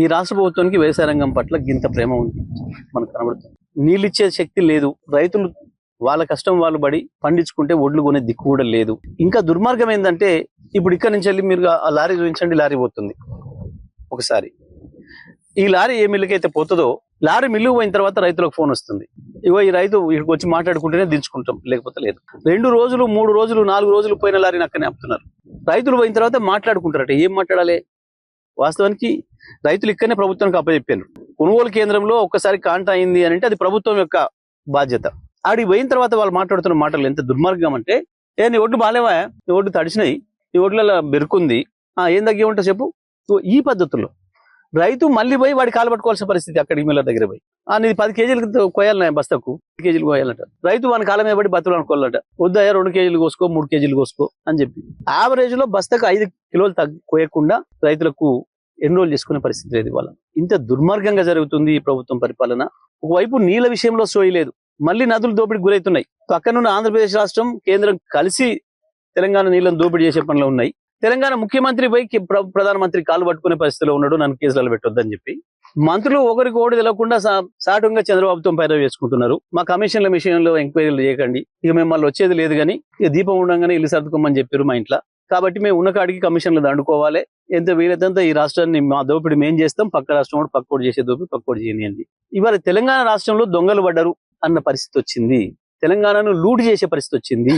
ఈ రాష్ట్ర ప్రభుత్వానికి వ్యవసాయ రంగం పట్ల గింత ప్రేమ ఉంది మనకు కనబడుతుంది. నీళ్ళిచ్చే శక్తి లేదు. రైతులు వాళ్ళ కష్టం వాళ్ళు పడి పండించుకుంటే ఒడ్లు కొనే దిక్కు కూడా లేదు. ఇంకా దుర్మార్గం ఏంటంటే ఇప్పుడు ఇక్కడ నుంచి వెళ్ళి మీరు ఆ లారీ చూపించండి, లారీ పోతుంది ఒకసారి. ఈ లారీ ఏ మిల్లుకైతే పోతుందో లారీ మిల్లు పోయిన తర్వాత రైతులకు ఫోన్ వస్తుంది, ఇగో ఈ రైతు ఇక్కడికి వచ్చి మాట్లాడుకుంటేనే దించుకుంటాం, లేకపోతే లేదు. 2 రోజులు 3 రోజులు 4 రోజులు పోయిన లారీని అక్కడనే ఆపుతున్నారు. రైతులు పోయిన తర్వాత మాట్లాడుకుంటారట. ఏం మాట్లాడాలి? వాస్తవానికి రైతులు ఇక్కడనే ప్రభుత్వానికి అప్పచెప్పారు. కొనుగోలు కేంద్రంలో ఒక్కసారి కాంట అయింది అని అంటే అది ప్రభుత్వం యొక్క బాధ్యత. ఆడికి పోయిన తర్వాత వాళ్ళు మాట్లాడుతున్న మాటలు ఎంత దుర్మార్గం అంటే, నీ ఒడ్డు బాలేవా, నీ ఒడ్డు తడిచినాయి, నీ ఒడ్లలో బెరుకుంది, ఏం తగ్గి ఉంటా చెప్పు. ఈ పద్ధతుల్లో రైతు మళ్ళీ పోయి వాడి కాలు పట్టుకోవాల్సిన పరిస్థితి. అక్కడికి మిల్ల దగ్గర పోయి నీది 10 కేజీలు కోయాలన్నా బస్తకు 10 కేజీలు కోయాలంట. రైతు వాని కాలం మీద పడి బతులు అనుకోవాలంట. వద్దయా 2 కేజీలు కోసుకో, 3 కేజీలు కోసుకో అని చెప్పి యావరేజ్ లో బస్తకు 5 కిలోలు కోయకుండా రైతులకు ఎన్రోల్ చేసుకునే పరిస్థితి లేదు. ఇవాళ ఇంత దుర్మార్గంగా జరుగుతుంది ఈ ప్రభుత్వం పరిపాలన. ఒకవైపు నీళ్ళ విషయంలో సోయి లేదు, మళ్ళీ నదులు దోపిడికి గురవుతున్నాయి. పక్కనున్న ఆంధ్రప్రదేశ్ రాష్ట్రం కేంద్రం కలిసి తెలంగాణ నీళ్ళను దోపిడీ చేసే పనిలో ఉన్నాయి. తెలంగాణ ముఖ్యమంత్రి పోయి ప్రధానమంత్రి కాలు పట్టుకునే పరిస్థితిలో ఉన్నాడు, నన్ను కేసులలో పెట్టొద్దని చెప్పి. మంత్రులు ఒకరికి ఒకటి తెలియకుండా సాటుగా చంద్రబాబుతో పైరవ చేసుకుంటున్నారు. మా కమిషన్ల విషయంలో ఎంక్వైరీలు చేయకండి, ఇక మిమ్మల్ని వచ్చేది లేదు, కానీ ఇక దీపం ఉండగానే ఇల్లు సర్దుకోమని చెప్పారు మా ఇంట్లో, కాబట్టి మేము ఉన్న కాడికి కమిషన్లు దండుకోవాలి, ఎంత వీలైతే ఈ రాష్ట్రాన్ని మా దోపిడి మేం చేస్తాం, పక్క రాష్ట్రం కూడా పక్కోటి చేసే దోపిడి పక్కోటి చేయనియండి. ఇవాళ తెలంగాణ రాష్ట్రంలో దొంగలు పడ్డారు అన్న పరిస్థితి వచ్చింది. తెలంగాణను లూటు చేసే పరిస్థితి వచ్చింది.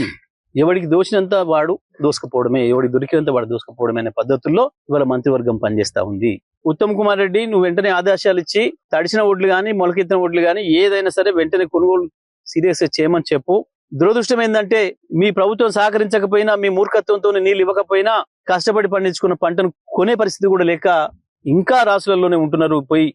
ఎవడికి దోచినంత వాడు దోసుకుపోవడమే, ఎవడికి దొరికినంత వాడు దోసుకుపోవడమే అనే పద్ధతుల్లో ఇవాళ మంత్రివర్గం పనిచేస్తా ఉంది. ఉత్తమ్ కుమార్ రెడ్డి నువ్వు వెంటనే ఆదేశాలు ఇచ్చి తడిసిన ఒడ్లు కానీ మొలకెత్తిన ఒడ్లు కానీ ఏదైనా సరే వెంటనే కొనుగోలు సీరియస్ చేయమని చెప్పు. దురదృష్టం ఏంటంటే మీ ప్రభుత్వం సహకరించకపోయినా, మీ మూర్ఖత్వంతో నీళ్ళు ఇవ్వకపోయినా కష్టపడి పండించుకున్న పంటను కొనే పరిస్థితి కూడా లేక ఇంకా రాష్ట్రాల్లోనే ఉంటున్నారు. పోయి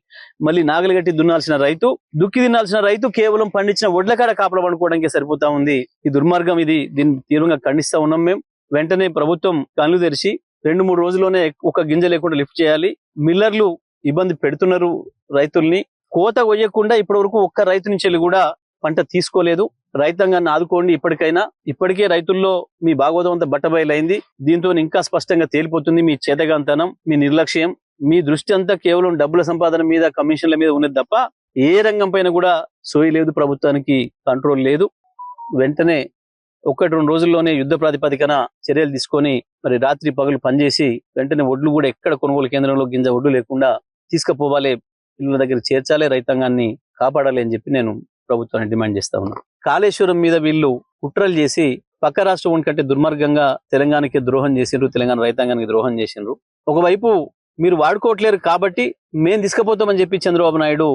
మళ్ళీ నాగలి గట్టి దున్నాల్సిన రైతు, దుక్కి తినాల్సిన రైతు కేవలం పండించిన ఒడ్ల కాడ కాపలా పడుకోవడానికి సరిపోతా ఉంది. ఈ దుర్మార్గం ఇది, దీన్ని తీవ్రంగా ఖండిస్తా ఉన్నాం మేము. వెంటనే ప్రభుత్వం కళ్ళు తెరిచి 2-3 రోజుల్లోనే ఒక గింజ లేకుండా లిఫ్ట్ చేయాలి. మిల్లర్లు ఇబ్బంది పెడుతున్నారు రైతుల్ని. కోత కొయ్యకుండా ఇప్పటి వరకు ఒక్క రైతు నుంచి కూడా పంట తీసుకోలేదు. రైతాంగాన్ని ఆదుకోండి ఇప్పటికైనా. ఇప్పటికే రైతుల్లో మీ భాగవతం అంతా బట్టబయలైంది. దీంతో ఇంకా స్పష్టంగా తేలిపోతుంది మీ చేతగాంతనం, మీ నిర్లక్ష్యం. మీ దృష్టి అంతా కేవలం డబ్బుల సంపాదన మీద, కమిషన్ల మీద ఉన్నది తప్ప ఏ రంగం పైన కూడా సోయి లేదు, ప్రభుత్వానికి కంట్రోల్ లేదు. వెంటనే 1-2 రోజుల్లోనే యుద్ధ ప్రాతిపదికన చర్యలు తీసుకొని మరి రాత్రి పగలు పనిచేసి వెంటనే ఒడ్లు కూడా ఎక్కడ కొనుగోలు కేంద్రంలో గింజ ఒడ్లు లేకుండా తీసుకుపోవాలి, ఇళ్ళ దగ్గర చేర్చాలి, రైతాంగాన్ని కాపాడాలి అని చెప్పి నేను ప్రభుత్వాన్ని డిమాండ్ చేస్తా ఉన్నాను. కాళేశ్వరం మీద వీళ్ళు కుట్రలు చేసి పక్క రాష్ట్రం కంటే దుర్మార్గంగా తెలంగాణకి ద్రోహం చేసిండ్రు, తెలంగాణ రైతాంగానికి ద్రోహం చేసిండ్రు. ఒకవైపు మీరు వాడుకోవట్లేరు కాబట్టి మేము తీసుకుపోతామని చెప్పి చంద్రబాబు నాయుడు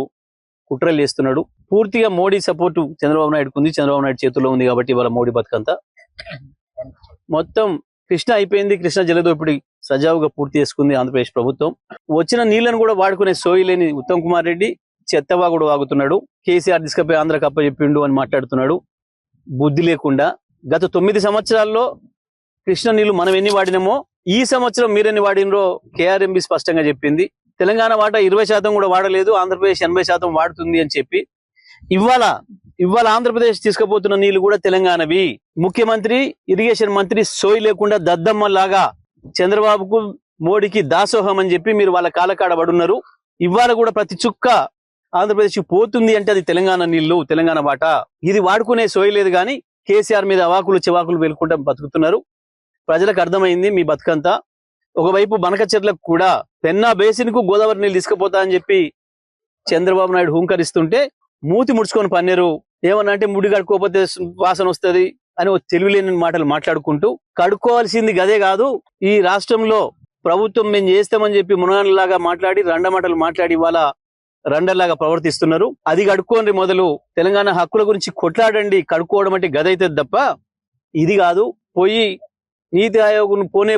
కుట్రలు చేస్తున్నాడు. పూర్తిగా మోడీ సపోర్టు చంద్రబాబు నాయుడుకు ఉంది, చంద్రబాబు నాయుడు చేతుల్లో ఉంది కాబట్టి ఇవాళ మోడీ బతుకంతా మొత్తం కృష్ణ అయిపోయింది. కృష్ణ జలదోపిడి సజావుగా పూర్తి చేసుకుంది ఆంధ్రప్రదేశ్ ప్రభుత్వం. వచ్చిన నీళ్లను కూడా వాడుకునే సోయి లేని ఉత్తమ్ కుమార్ రెడ్డి చెత్తవాగుడు వాగుతున్నాడు. కేసీఆర్ తీసుకుపోయి ఆంధ్రకు అప్పచెప్పిండు అని మాట్లాడుతున్నాడు. బుద్ధి లేకుండా గత 9 సంవత్సరాల్లో కృష్ణ నీళ్లు మనం ఎన్ని వాడినామో ఈ సంవత్సరం మీరెన్ని వాడినరో కేఆర్ఎంబి స్పష్టంగా చెప్పింది. తెలంగాణ వాటా 20% కూడా వాడలేదు, ఆంధ్రప్రదేశ్ 80% వాడుతుంది అని చెప్పి ఇవాళ ఆంధ్రప్రదేశ్ తీసుకుపోతున్న నీళ్లు కూడా తెలంగాణవి. ముఖ్యమంత్రి, ఇరిగేషన్ మంత్రి సోయి లేకుండా దద్దమ్మలాగా చంద్రబాబుకు మోడీకి దాసోహం అని చెప్పి మీరు వాళ్ళ కాలకాడ పడున్నారు. ఇవాళ కూడా ప్రతి చుక్క ఆంధ్రప్రదేశ్ పోతుంది అంటే అది తెలంగాణ నీళ్లు, తెలంగాణ వాటా. ఇది వాడుకునే సోయి లేదు కానీ కేసీఆర్ మీద అవాకులు చివాకులు వెలుకుంటా బతుకుతున్నారు. ప్రజలకు అర్థమైంది మీ బతుకంతా. ఒకవైపు బనకచెర్లకు కూడా పెన్నా బేసిన్ కు గోదావరి నీళ్ళు తీసుకుపోతా అని చెప్పి చంద్రబాబు నాయుడు హుంకరిస్తుంటే మూతి ముడుచుకొని పన్నీరు. ఏమన్నా అంటే ముడి కడుక్కోకపోతే వాసన వస్తుంది అని తెలివిలేని మాటలు మాట్లాడుకుంటూ, కడుక్కోవాల్సింది గదే కాదు, ఈ రాష్ట్రంలో ప్రభుత్వం మేము చేస్తామని చెప్పి మునగాళ్ళలాగా మాట్లాడి రండమాటలు మాట్లాడి ఇవాళ రండల్లాగా ప్రవర్తిస్తున్నారు. అది కడుక్కోండి, మొదలు తెలంగాణ హక్కుల గురించి కొట్లాడండి. కడుక్కోవడం అంటే గదైతే తప్ప ఇది కాదు. పోయి నీతి ఆయోగ్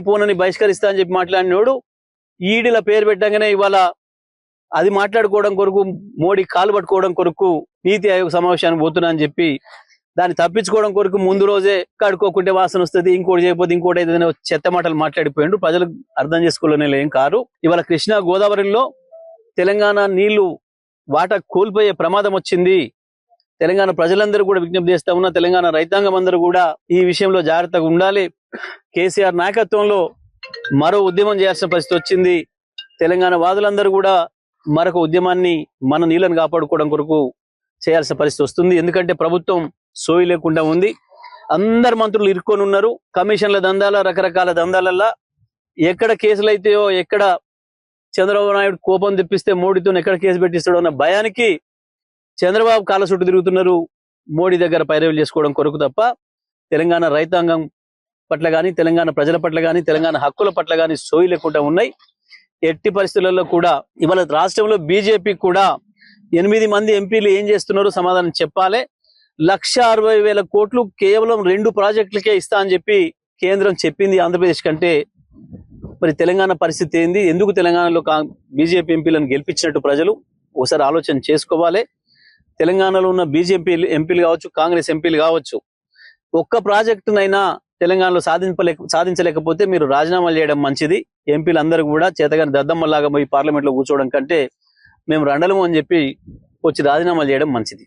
పోనని బహిష్కరిస్తా అని చెప్పి మాట్లాడినోడు ఈడీల పేరు పెట్టగానే ఇవాళ అది మాట్లాడుకోవడం కొరకు, మోడీ కాలు పట్టుకోవడం కొరకు నీతి ఆయోగ్ సమావేశానికి పోతున్నా అని చెప్పి దాన్ని తప్పించుకోవడం కొరకు ముందు రోజే కడుక్కోకుంటే వాసన వస్తుంది, ఇంకోటి చేయకపోతే ఇంకోటి అయితే చెత్త మాటలు మాట్లాడిపోయిండు. ప్రజలు అర్థం చేసుకోలేని ఏం కారు. ఇవాళ కృష్ణా గోదావరిలో తెలంగాణ నీళ్లు వాటా కోల్పోయే ప్రమాదం వచ్చింది. తెలంగాణ ప్రజలందరూ కూడా విజ్ఞప్తి చేస్తా ఉన్నా, తెలంగాణ రైతాంగం అందరూ కూడా ఈ విషయంలో జాగ్రత్తగా ఉండాలి. కేసీఆర్ నాయకత్వంలో మరో ఉద్యమం చేయాల్సిన పరిస్థితి వచ్చింది. తెలంగాణ వాదులందరూ కూడా మరొక ఉద్యమాన్ని మన నీళ్ళను కాపాడుకోవడం కొరకు చేయాల్సిన పరిస్థితి వస్తుంది. ఎందుకంటే ప్రభుత్వం సోయి లేకుండా ఉంది. అందరు మంత్రులు ఇరుక్కొని ఉన్నారు. కమిషన్ల దందాల, రకరకాల దందాలల్లా ఎక్కడ కేసులు అయితాయో, ఎక్కడ చంద్రబాబు నాయుడు కోపం తెప్పిస్తే మోడీతో ఎక్కడ కేసు పెట్టిస్తాడో అన్న భయానికి చంద్రబాబు కాళ్ళ చుట్టూ తిరుగుతున్నారు. మోడీ దగ్గర పైరవీలు చేసుకోవడం కొరకు తప్ప తెలంగాణ రైతాంగం పట్ల కానీ, తెలంగాణ ప్రజల పట్ల కానీ, తెలంగాణ హక్కుల పట్ల కానీ సోయి లేకుండా ఉన్నాయి. ఎట్టి పరిస్థితులలో కూడా ఇవాళ రాష్ట్రంలో బీజేపీ కూడా 8 మంది ఎంపీలు ఏం చేస్తున్నారో సమాధానం చెప్పాలి. 1,60,000 కోట్లు కేవలం 2 ప్రాజెక్టులకే ఇస్తా అని చెప్పి కేంద్రం చెప్పింది ఆంధ్రప్రదేశ్ కంటే. మరి తెలంగాణ పరిస్థితి ఏంది? ఎందుకు తెలంగాణలో బీజేపీ ఎంపీలను గెలిపించినట్టు ప్రజలు ఒకసారి ఆలోచన చేసుకోవాలి. తెలంగాణలో ఉన్న బీజేపీ ఎంపీలు కావచ్చు, కాంగ్రెస్ ఎంపీలు కావచ్చు, ఒక్క ప్రాజెక్టునైనా తెలంగాణలో సాధించలేకపోతే మీరు రాజీనామాలు చేయడం మంచిది. ఎంపీలందరూ కూడా చేతగాని దద్దమ్మలాగా పోయి పార్లమెంట్ లో కూర్చోవడం కంటే మేము రండలము అని చెప్పి వచ్చి రాజీనామాలు చేయడం మంచిది.